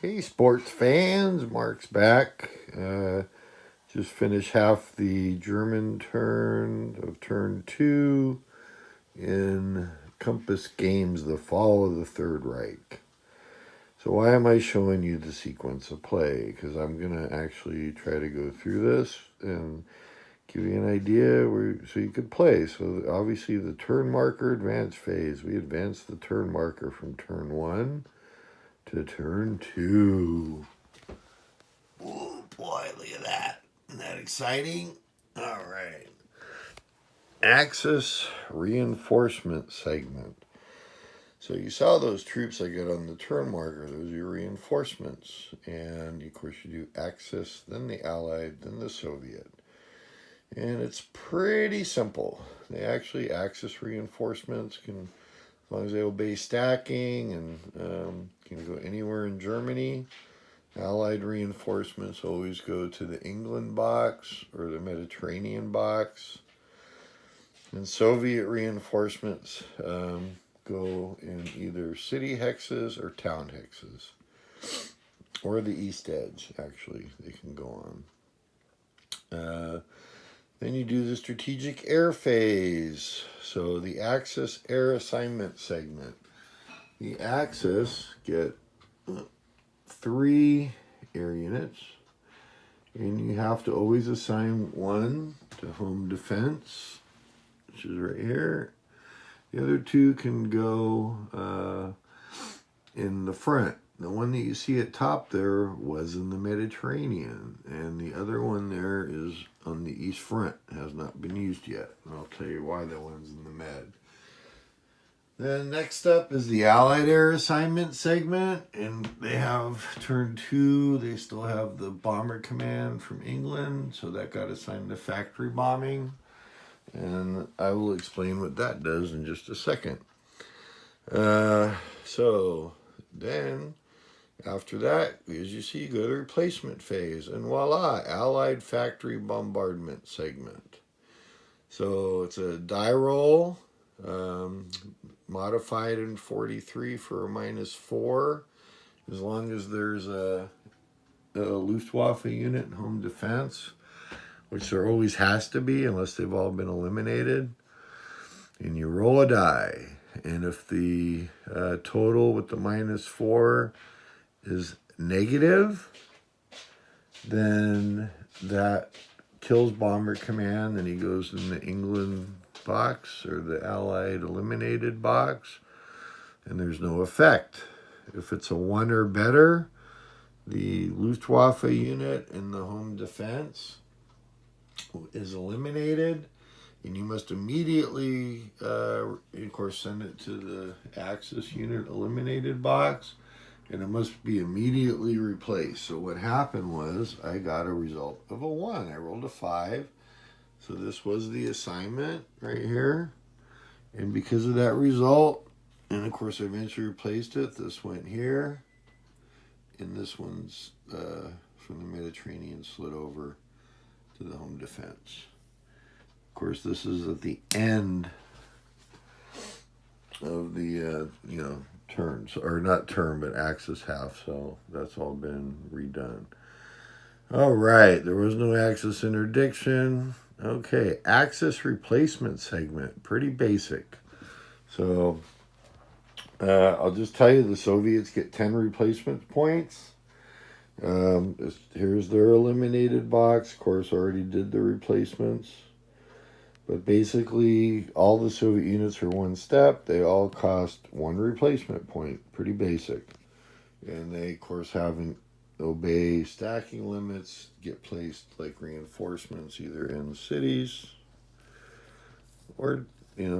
Hey, sports fans, Mark's back. Just finished half the German turn of turn 2 in Compass Games, The Fall of the Third Reich. So why am I showing you the sequence of play? Because I'm going to actually try to go through this and give you an idea so you could play. So obviously the turn marker advance phase. We advanced the turn marker from turn 1 to turn 2. Oh boy, look at that. Isn't that exciting? All right. Axis reinforcement segment. So you saw those troops I got on the turn marker. Those are your reinforcements. And of course you do Axis, then the Allied, then the Soviet. And it's pretty simple. They actually, Axis reinforcements can, as long as they obey stacking and can go anywhere in Germany. Allied reinforcements always go to the England box or the Mediterranean box. And Soviet reinforcements go in either city hexes or town hexes. Or the east edge, actually, they can go on. Then you do the strategic air phase. So the Axis air assignment segment. The Axis get 3 air units, and you have to always assign one to home defense, which is right here. The other 2 can go in the front. The one that you see at top there was in the Mediterranean, and the other one there is on the east front. It has not been used yet. And I'll tell you why that one's in the Med. Then next up is the Allied Air Assignment segment, and they have turn 2. They still have the Bomber Command from England, so that got assigned to factory bombing, and I will explain what that does in just a second. So then after that, as you see, go to the replacement phase, and voila, Allied Factory Bombardment segment. So it's a die roll. Modified in 43 for a -4, as long as there's a luftwaffe unit in home defense, which there always has to be unless they've all been eliminated. And you roll a die, and if the total with the -4 is negative, then that kills Bomber Command, and he goes in the England box or the Allied eliminated box, and there's no effect. If it's a 1 or better, the Luftwaffe unit in the home defense is eliminated, and you must immediately, of course, send it to the Axis unit eliminated box, and it must be immediately replaced. So what happened was I got a result of a 1. I rolled a 5. So this was the assignment right here. And because of that result, and of course I eventually replaced it, this went here. And this one's from the Mediterranean slid over to the home defense. Of course, this is at the end of the, turns, or not turn, but Axis half. So that's all been redone. All right, there was no Axis interdiction. Okay, Axis replacement segment, pretty basic. So I'll just tell you the Soviets get 10 replacement points. Here's their eliminated box. Of course, already did the replacements. But basically, all the Soviet units are 1 step. They all cost 1 replacement point. Pretty basic. And they, of course, haven't obey stacking limits, get placed like reinforcements either in cities or,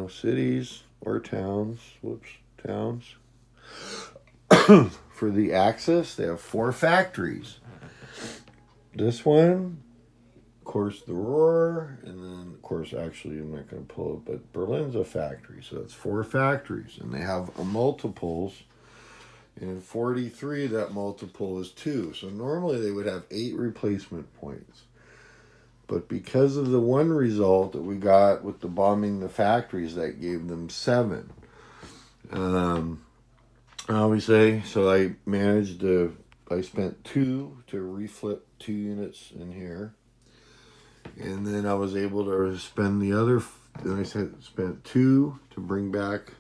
cities or towns. Towns. For the Axis, they have 4 factories. This one, of course, the Ruhr, and then, of course, actually, I'm not going to pull it, but Berlin's a factory, so it's 4 factories, and they have multiples. And in 43, that multiple is 2. So normally they would have 8 replacement points. But because of the 1 result that we got with the bombing the factories, that gave them 7. Obviously, so I managed to I spent 2 to reflip 2 units in here. And then I was able to spend the other, then I spent 2 to bring back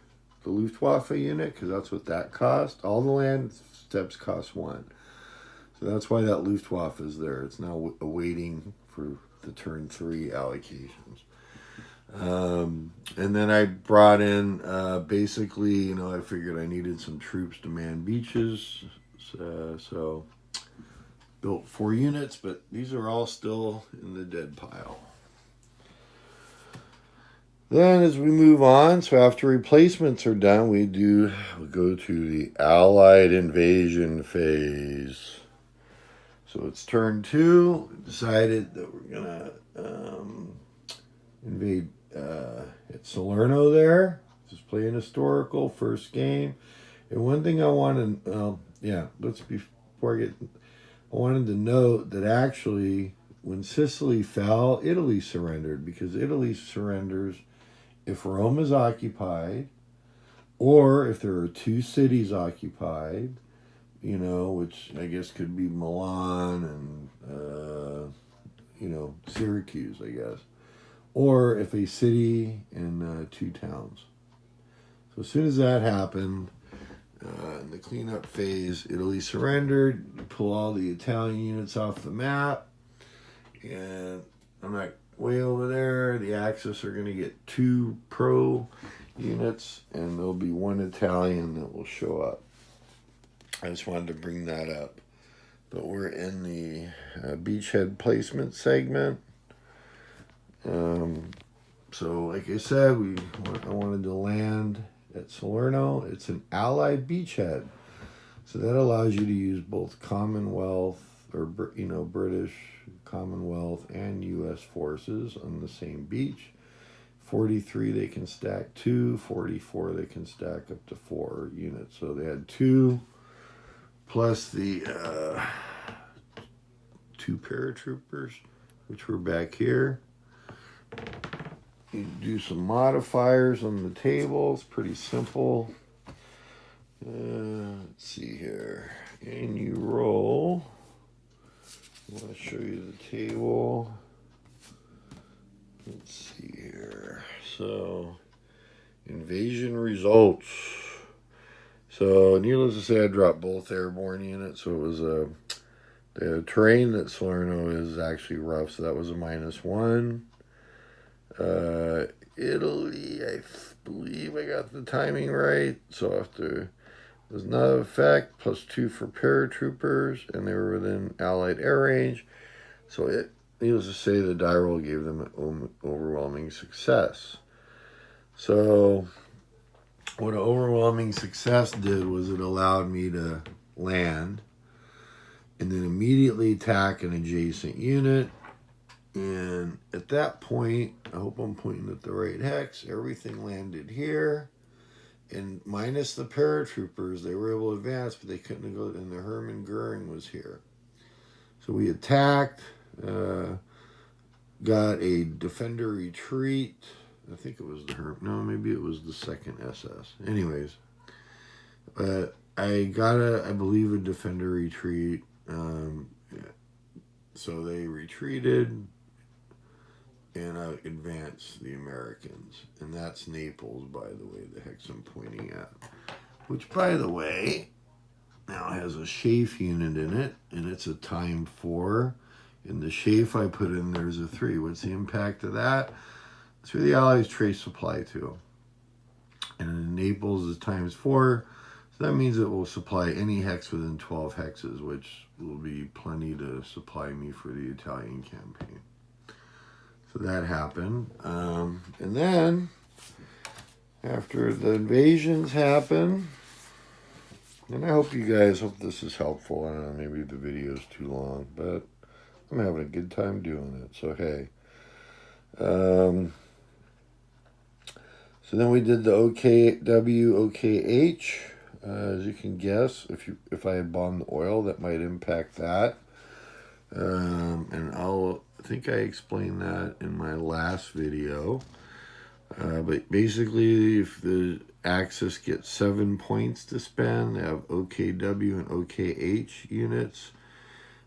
the Luftwaffe unit, because that's what that cost. All the land steps cost 1. So that's why that Luftwaffe is there. It's now awaiting for the turn 3 allocations. And then I brought in, basically, I figured I needed some troops to man beaches. So built 4 units, but these are all still in the dead pile. Then as we move on, so after replacements are done, we'll go to the Allied invasion phase. So it's turn 2. We decided that we're going to invade at Salerno there. Just play an historical first game. And one thing I wanted, before I get, I wanted to note that actually when Sicily fell, Italy surrendered, because Italy surrenders if Rome is occupied, or if there are 2 cities occupied, which I guess could be Milan and, Syracuse, I guess, or if a city and 2 towns. So as soon as that happened, in the cleanup phase, Italy surrendered. You pull all the Italian units off the map, and I'm not way over there. The Axis are going to get 2 pro units, and there'll be 1 Italian that will show up. I just wanted to bring that up. But we're in the beachhead placement segment. So like I said, I wanted to land at Salerno. It's an Allied beachhead, so that allows you to use both Commonwealth or British Commonwealth and U.S. forces on the same beach. 43 they can stack 2, 44 they can stack up to 4 units. So they had 2 plus the 2 paratroopers, which were back here. You do some modifiers on the table. It's pretty simple. Let's see here. And you roll. I want to show you the table. Let's see here. So, invasion results. So, needless to say, I dropped both airborne units. So, it was the terrain that Salerno is actually rough. So, that was a -1. Italy, I believe I got the timing right. So after there's no effect, +2 for paratroopers, and they were within Allied air range. So needless to say, the die roll gave them an overwhelming success. So what an overwhelming success did was it allowed me to land and then immediately attack an adjacent unit. And at that point, I hope I'm pointing at the right hex, everything landed here. And minus the paratroopers, they were able to advance, but they couldn't go, and the Hermann Goering was here. So we attacked, got a defender retreat. I think it was the Hermann, no, maybe it was the 2nd SS. Anyways, I got I believe, a defender retreat. So they retreated, and advance the Americans. And that's Naples, by the way, the hex I'm pointing at. Which, by the way, now has a chafe unit in it, and it's a time 4. And the chafe I put in there's a 3. What's the impact of that? That's where the Allies trace supply to. And in Naples is ×4. So that means it will supply any hex within 12 hexes, which will be plenty to supply me for the Italian campaign. So that happened. And then, after the invasions happened, and I hope this is helpful. I don't know, maybe the video's too long, but I'm having a good time doing it. So, hey. So then we did the OKH. As you can guess, if I had bombed the oil, that might impact that. And I think I explained that in my last video. But basically, if the Axis gets 7 points to spend. They have OKW and OKH units,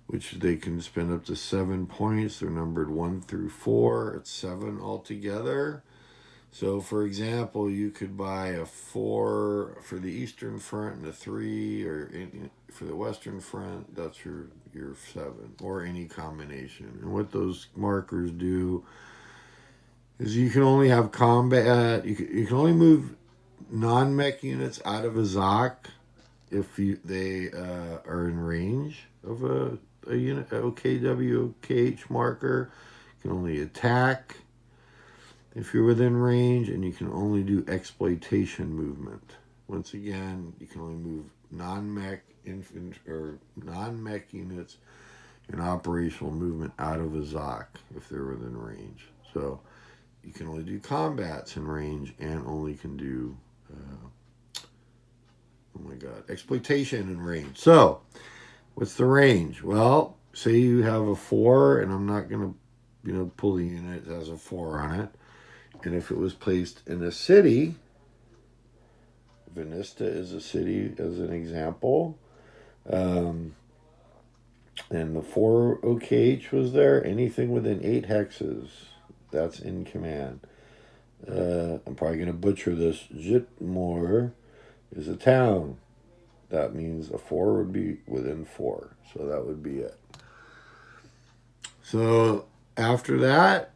which they can spend up to 7 points. They're numbered 1 through 4. It's 7 altogether. So, for example, you could buy a 4 for the Eastern Front and a 3, or for the Western Front, that's your 7, or any combination. And what those markers do is you can only have combat, you can only move non-mech units out of a ZOC if they are in range of a unit, OKW, OKH marker. You can only attack if you're within range, and you can only do exploitation movement. Once again, you can only move non-mech units in operational movement out of a ZOC if they're within range. So you can only do combats in range, and only can do exploitation in range. So what's the range? Well, say you have a 4, and I'm not going to pull the unit that has a 4 on it. And if it was placed in a city, Venista is a city as an example, and the 4 OKH was there, anything within 8 hexes, that's in command. I'm probably going to butcher this. Jitmore is a town. That means a 4 would be within 4. So that would be it. So after that,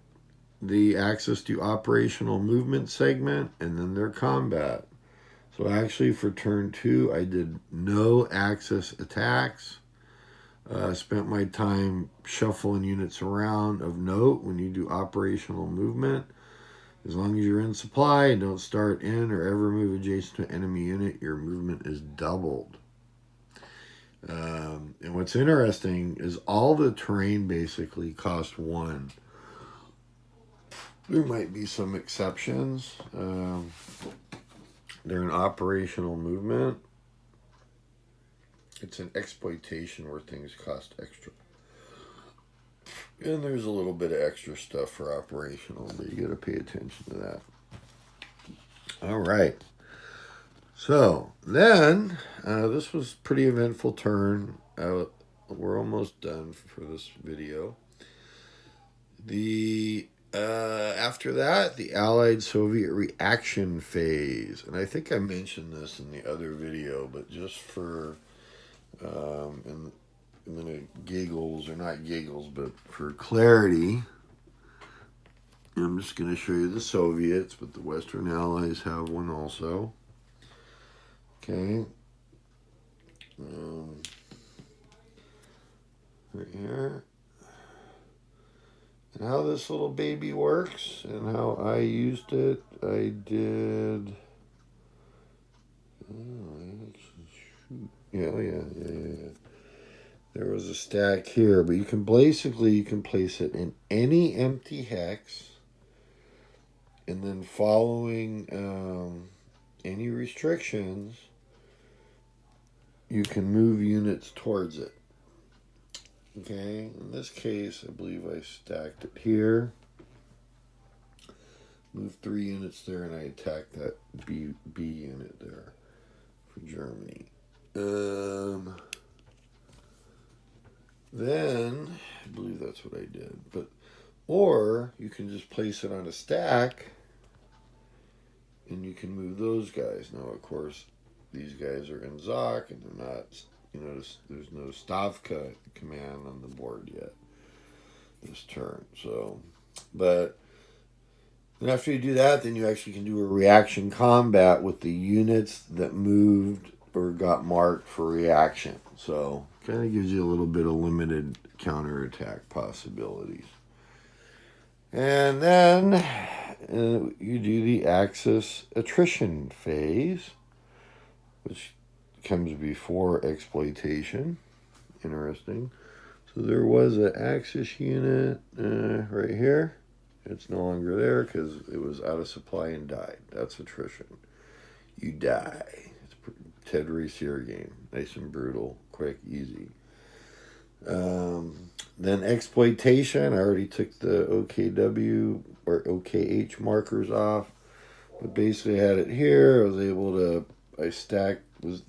the Axis do operational movement segment, and then their combat. So actually for turn 2, I did no Axis attacks. Spent my time shuffling units around. Of note, when you do operational movement, as long as you're in supply and don't start in or ever move adjacent to an enemy unit, your movement is doubled. And what's interesting is all the terrain basically cost 1. There might be some exceptions. They're an operational movement. It's an exploitation where things cost extra. And there's a little bit of extra stuff for operational, but you got to pay attention to that. All right. So then, this was pretty eventful turn. We're almost done for this video. After that, the Allied-Soviet reaction phase. And I think I mentioned this in the other video, but just for, and I'm going to giggles, or not giggles, but for clarity, I'm just going to show you the Soviets, but the Western Allies have one also. Okay. Right here. And how this little baby works and how I used it, I did. Yeah. There was a stack here, but you can place it in any empty hex, and then following any restrictions, you can move units towards it. Okay, in this case, I believe I stacked it here. Moved 3 units there, and I attacked that B unit there for Germany. Then, I believe that's what I did. Or you can just place it on a stack, and you can move those guys. Now, of course, these guys are in ZOC, and they're not, there's no Stavka command on the board yet this turn. So, but then after you do that, then you actually can do a reaction combat with the units that moved or got marked for reaction. So, kind of gives you a little bit of limited counterattack possibilities. And then you do the Axis attrition phase, which comes before exploitation. Interesting. So there was an Axis unit right here. It's no longer there because it was out of supply and died. That's attrition. You die. It's a Ted Racier game. Nice and brutal. Quick, easy. Then exploitation. I already took the OKW or OKH markers off. But basically I had it here. I was able to, I stacked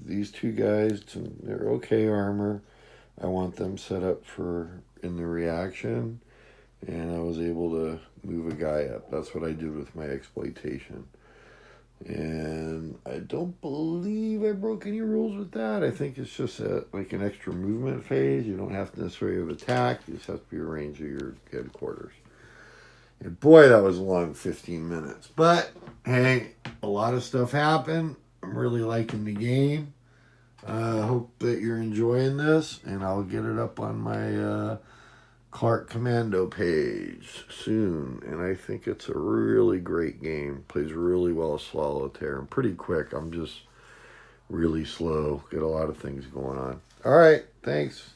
these two guys to, they're okay armor. I want them set up for in the reaction. And I was able to move a guy up. That's what I did with my exploitation. And I don't believe I broke any rules with that. I think it's just like an extra movement phase. You don't have to necessarily have attack. You just have to be a range of your headquarters. And boy, that was a long 15 minutes. But hey, a lot of stuff happened. I'm really liking the game. I hope that you're enjoying this. And I'll get it up on my Clark Commando page soon, and I think it's a really great game. Plays really well solitaire and pretty quick. I'm just really slow. Got a lot of things going on. All right, thanks.